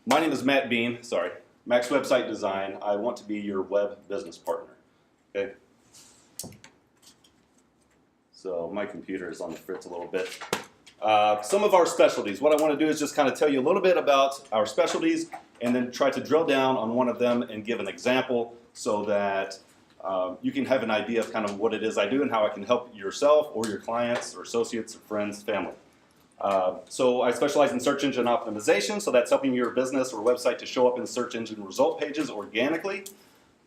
My name is Matt Bean, Max Website Design. I want to be your web business partner, okay? So my computer is on the fritz a little bit. Some of our specialties. What I want to do is just kind of tell you a little bit about our specialties and then try to drill down on one of them and give an example so that you can have an idea of kind of what it is I do and how I can help yourself or your clients or associates or friends, family. So I specialize in search engine optimization, so that's helping your business or website to show up in search engine result pages organically.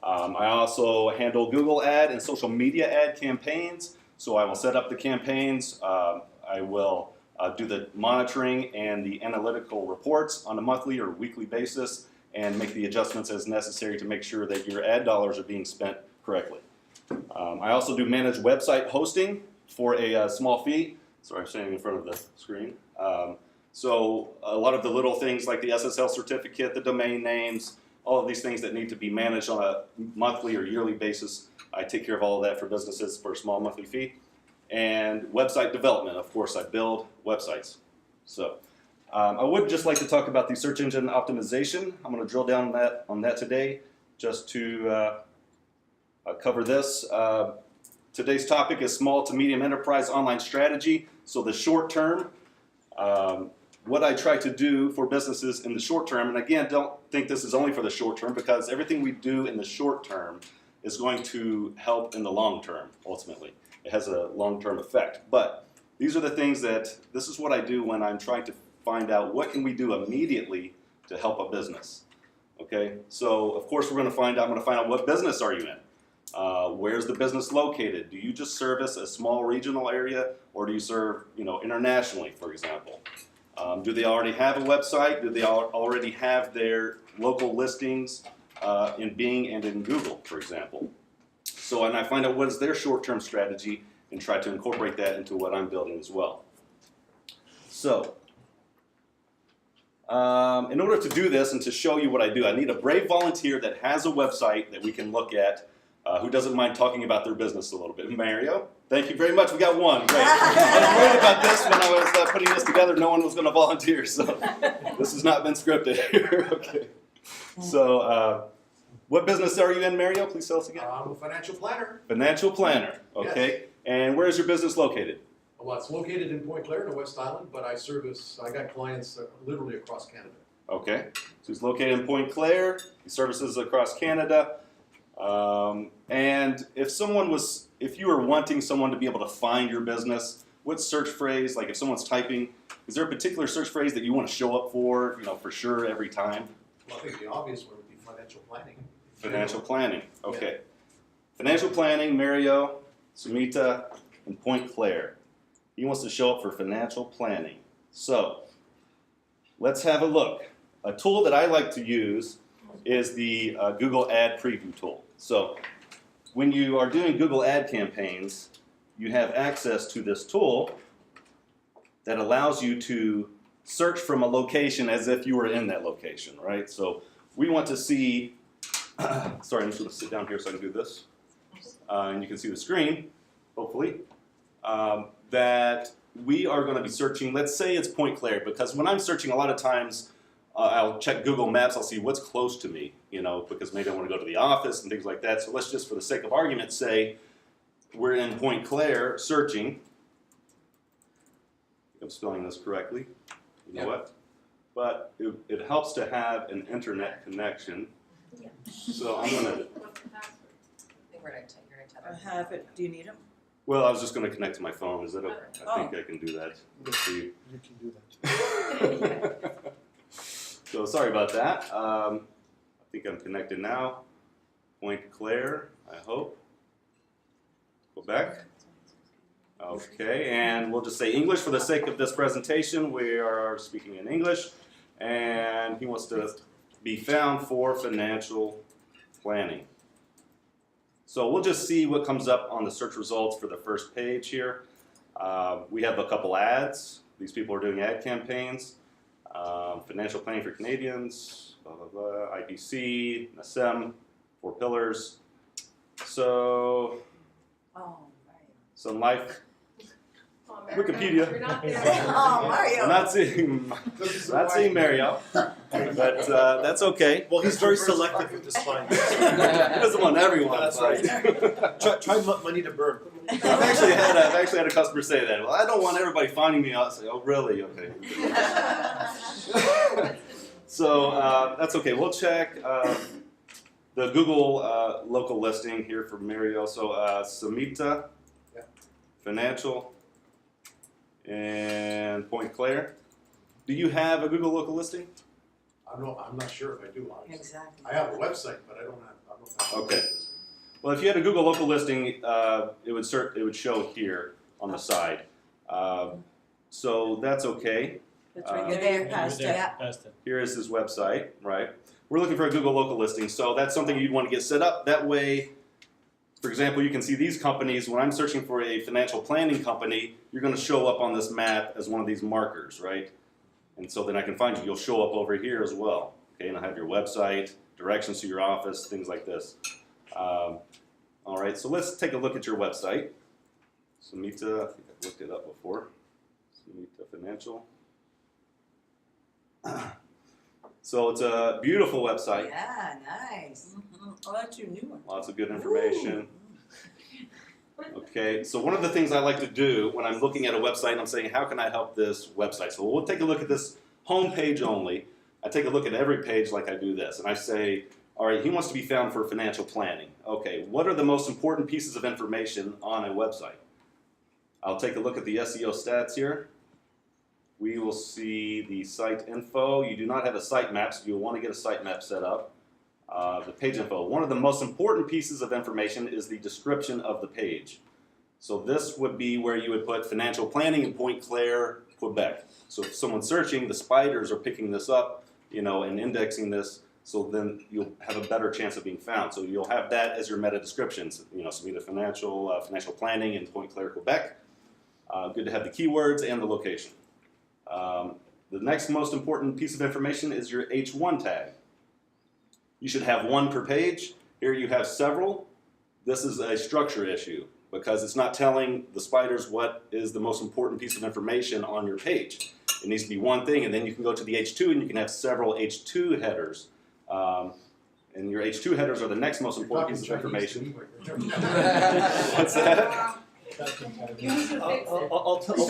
I also handle Google ad and social media ad campaigns, so I will set up the campaigns, I will do the monitoring and the analytical reports on a monthly or weekly basis and make the adjustments as necessary to make sure that your ad dollars are being spent correctly. I also do manage website hosting for a small fee. Sorry, I'm standing in front of the screen. So a lot of the little things like the SSL certificate, the domain names, all of these things that need to be managed on a monthly or yearly basis, I take care of all of that for businesses for a small monthly fee. And website development, of course, I build websites. So I would just like to talk about the search engine optimization. I'm going to drill down on that today just to cover this. Today's topic is small to medium enterprise online strategy. So the short term, what I try to do for businesses in the short term, and again, don't think this is only for the short term because everything we do in the short term is going to help in the long term, ultimately. It has a long-term effect. But these are the things this is what I do when I'm trying to find out what can we do immediately to help a business. Okay, so of course I'm going to find out what business are you in? Where's the business located? Do you just service a small regional area, or do you serve, internationally, for example? Do they already have a website? Do they already have their local listings in Bing and in Google, for example? So, and I find out what is their short-term strategy and try to incorporate that into what I'm building as well. So, in order to do this and to show you what I do, I need a brave volunteer that has a website that we can look at. Who doesn't mind talking about their business a little bit? Mario, thank you very much. We got one. Great. I was worried about this when I was putting this together. No one was going to volunteer, so this has not been scripted here. Okay. So, what business are you in, Mario? Please tell us again. I'm a financial planner. Financial planner. Okay. Yes. And where is your business located? Well, it's located in Point Claire, in the West Island, but I got clients literally across Canada. Okay. So he's located in Point Claire. He services across Canada. And if you were wanting someone to be able to find your business, what search phrase, like if someone's typing, is there a particular search phrase that you want to show up for, for sure every time? Well, I think the obvious one would be financial planning. Financial planning, okay. Yeah. Financial planning, Mario, Sumita, and Point Claire. He wants to show up for financial planning. So, let's have a look. A tool that I like to use is the Google Ad Preview tool. So when you are doing Google Ad campaigns, you have access to this tool that allows you to search from a location as if you were in that location, right? So we want to see, sorry, I'm just going to sit down here so I can do this. And you can see the screen, hopefully, that we are going to be searching, let's say it's Point Claire, because when I'm searching a lot of times, I'll check Google Maps, I'll see what's close to me, because maybe I want to go to the office and things like that. So let's just, for the sake of argument, say we're in Point Claire searching. If I'm spelling this correctly, you know what? But it helps to have an internet connection. Yeah. So I'm going to... What's the password? I think you're going to tell I have it. Do you need them? Well, I was just going to connect to my phone. Is that okay? I think I can do that. You can do that. So sorry about that. I think I'm connected now. Point Claire, I hope. Go back. Okay, and we'll just say English for the sake of this presentation. We are speaking in English, and he wants to be found for financial planning. So we'll just see what comes up on the search results for the first page here. We have a couple ads. These people are doing ad campaigns. Financial planning for Canadians, blah, blah, blah, IPC, NSM, 4 pillars. So, some life, Wikipedia. You're not there. Oh, Mario. I'm not seeing Mario. But that's okay. Well, he's very selective with his clients. He doesn't want everyone. That's right. Try money to burn. I've actually had a customer say that. Well, I don't want everybody finding me out. I say, oh, really? Okay. So that's okay. We'll check the Google local listing here for Mario. So Samita Financial and Point Claire. Do you have a Google local listing? I'm not sure if I do, honestly. Exactly. I have a website, but I don't have. Okay. Well, if you had a Google local listing, it would show here on the side. So that's okay. That's right You're there, past it. Yeah. Here is his website, right? We're looking for a Google local listing, so that's something you'd want to get set up. That way, for example, you can see these companies. When I'm searching for a financial planning company, you're going to show up on this map as one of these markers, right? And so then I can find you. You'll show up over here as well. Okay, and I have your website, directions to your office, things like this. All right, so let's take a look at your website. Samita, I think I've looked it up before. Samita Financial. So it's a beautiful website. Yeah, nice. Oh, that's your new one. Lots of good information. Okay, so one of the things I like to do when I'm looking at a website and I'm saying, how can I help this website? So we'll take a look at this home page only. I take a look at every page like I do this, and I say, all right, he wants to be found for financial planning. Okay, what are the most important pieces of information on a website? I'll take a look at the SEO stats here. We will see the site info. You do not have a site map, so you'll want to get a site map set up. The page info. One of the most important pieces of information is the description of the page. So this would be where you would put financial planning in Point Claire, Quebec. So if someone's searching, the spiders are picking this up, and indexing this, so then you'll have a better chance of being found. So you'll have that as your meta descriptions. Samita Financial, financial planning in Point Claire, Quebec. Good to have the keywords and the location. The next most important piece of information is your H1 tag. You should have one per page. Here you have several. This is a structure issue because it's not telling the spiders what is the most important piece of information on your page. It needs to be one thing, and then you can go to the H2 and you can have several H2 headers. And your H2 headers are the next most important piece of information. What's that? I'll tell you.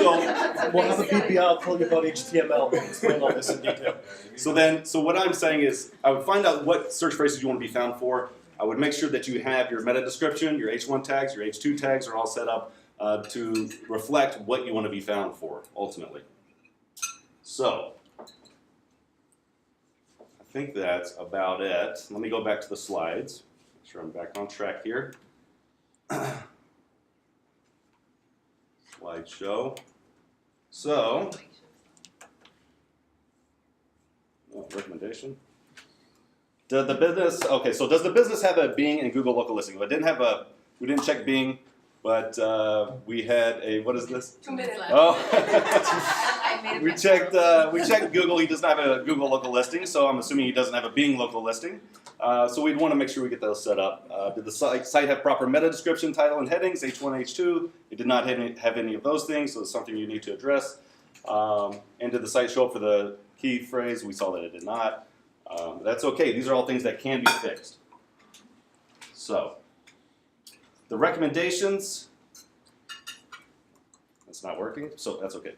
We'll have a BPI. I'll tell you about HTML. We'll explain all this in detail. So what I'm saying is, I would find out what search phrases you want to be found for. I would make sure that you have your meta description, your H1 tags, your H2 tags are all set up to reflect what you want to be found for, ultimately. So, I think that's about it. Let me go back to the slides. Make sure I'm back on track here. Slideshow. So, recommendation. Does the business have a Bing and Google local listing? We didn't check Bing, but we had a, what is this? 2 minutes left. Oh, we checked Google. He does not have a Google local listing, so I'm assuming he doesn't have a Bing local listing. So we'd want to make sure we get those set up. Did the site have proper meta description, title, and headings, H1, H2? It did not have any of those things, so it's something you need to address. And did the site show up for the key phrase? We saw that it did not. That's okay. These are all things that can be fixed. So, the recommendations, that's not working, so that's okay.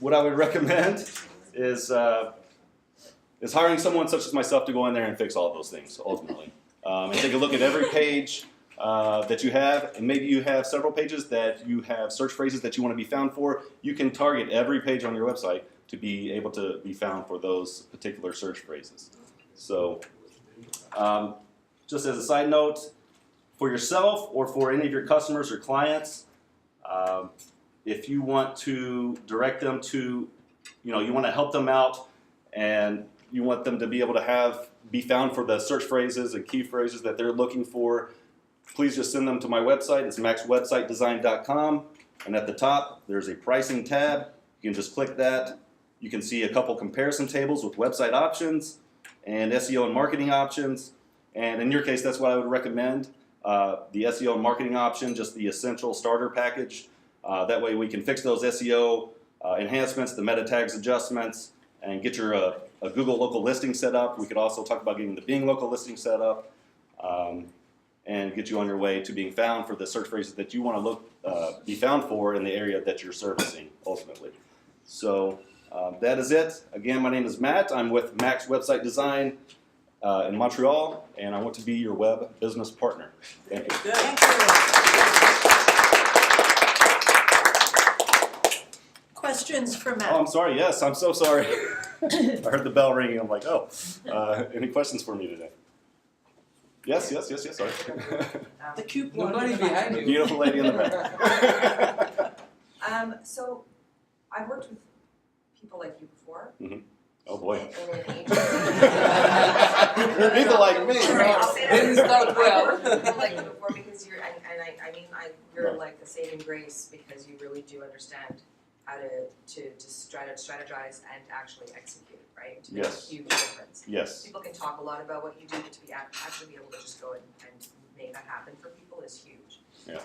What I would recommend is hiring someone such as myself to go in there and fix all of those things, ultimately. And take a look at every page that you have, and maybe you have several pages that you have search phrases that you want to be found for. You can target every page on your website to be able to be found for those particular search phrases. So, just as a side note, for yourself or for any of your customers or clients, if you want to direct them to, you want to help them out and you want them to be able to be found for the search phrases and key phrases that they're looking for, please just send them to my website. It's maxwebsitedesign.com, and at the top there's a pricing tab. You can just click that. You can see a couple comparison tables with website options and SEO and marketing options. And in your case, that's what I would recommend. The SEO and marketing option, just the essential starter package. That way we can fix those SEO enhancements, the meta tags adjustments, and get your a Google local listing set up. We could also talk about getting the Bing local listing set up, and get you on your way to being found for the search phrases that you want to be found for in the area that you're servicing ultimately. So that is it. Again, my name is Matt. I'm with Max Website Design in Montreal, and I want to be your web business partner. Thank you. Good. Thank you. Questions for Matt? Oh, I'm sorry. Yes, I'm so sorry. I heard the bell ringing. I'm like, oh. Any questions for me today? Yes. Sorry. The coupon. Nobody behind The you. beautiful lady in the back. So I've worked with people like you before. Oh boy. In an agency. People like me. Right, I'll say that. Didn't start well. I've worked with people like you before because you're, you're like a saving grace because you really do understand how to strategize and actually execute, right? To make Yes. a huge difference. Yes. People can talk a lot about what you do, but to be actually be able to just go and make that happen for people is huge. Yeah.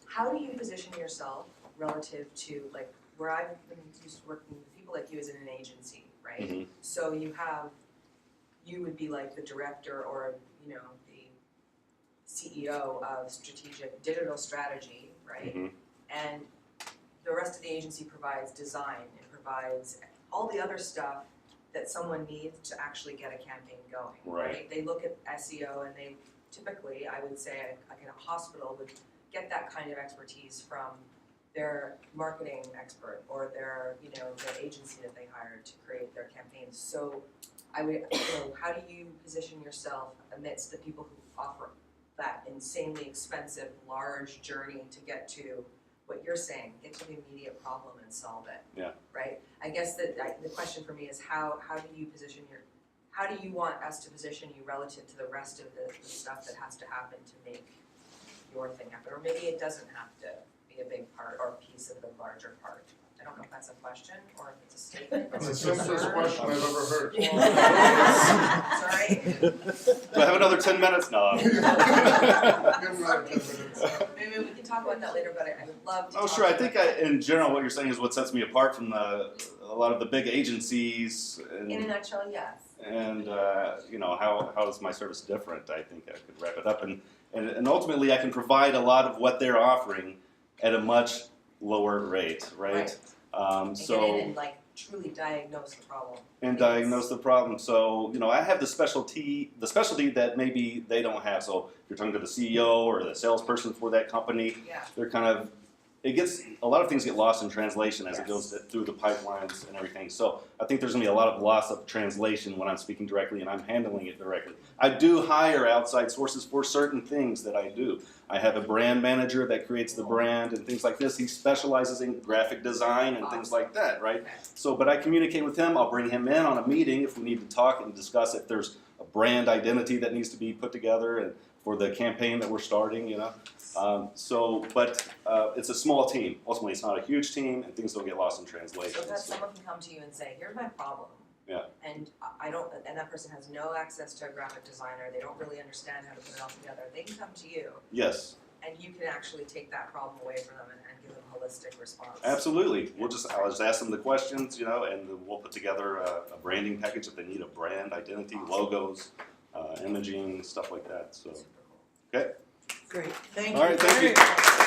How do you position yourself relative to like where I've been used to working with people like you as in an agency, right? Mhm. So you would be like the director or the CEO of strategic digital strategy, right? Mhm. And the rest of the agency provides design and provides all the other stuff that someone needs to actually get a campaign going, Right. They look at SEO and they typically, I would say, like in a hospital would get that kind of expertise from their marketing expert or their, the agency that they hired to create their campaigns. So I would, how do you position yourself amidst the people who offer that insanely expensive, large journey to get to what you're saying, get to the immediate problem and solve it? Yeah. Right? I guess the question for me is how do you want us to position you relative to the rest of the stuff that has to happen to make your thing happen? Or maybe it doesn't have to be a big part or a piece of the larger part. I don't know if that's a question or if it's a statement. That's It's the a simplest concern. question I've ever heard. Sorry. Do I have another 10 minutes? No. Give them another 10 minutes. Maybe we can talk about that later, but I would love to Oh, talk sure. I about think that. in general what you're saying is what sets me apart from a lot of the big agencies. In a nutshell, yes. And how is my service different? I think I could wrap it up, and ultimately I can provide a lot of what they're offering at a much lower rate, right? And So get in and like truly diagnose the problem. and diagnose the problem. So I have the specialty that maybe they don't have. So if you're talking to the CEO or the salesperson for that company, Yeah. they're kind of a lot of things get lost in translation as it Yes. goes through the pipelines and everything. So I think there's going to be a lot of loss of translation when I'm speaking directly and I'm handling it directly. I do hire outside sources for certain things that I do. I have a brand manager that creates the brand and things like this. He specializes in graphic design and things like that, right? Okay. So, but I communicate with him. I'll bring him in on a meeting if we need to talk and discuss if there's a brand identity that needs to be put together and for the campaign that we're starting, But it's a small team. Ultimately, it's not a huge team, and things don't get lost in translation. So that someone can come to you and say, here's my problem. Yeah. And and that person has no access to a graphic designer, they don't really understand how to put it all together. They can come to you Yes, and you can actually take that problem away from them and give them a holistic response. absolutely. I'll just ask them the questions, and we'll put together a branding package if they need a brand identity, logos, imaging, stuff like that. So, Super cool. okay. Great, thank you. All right, thank you.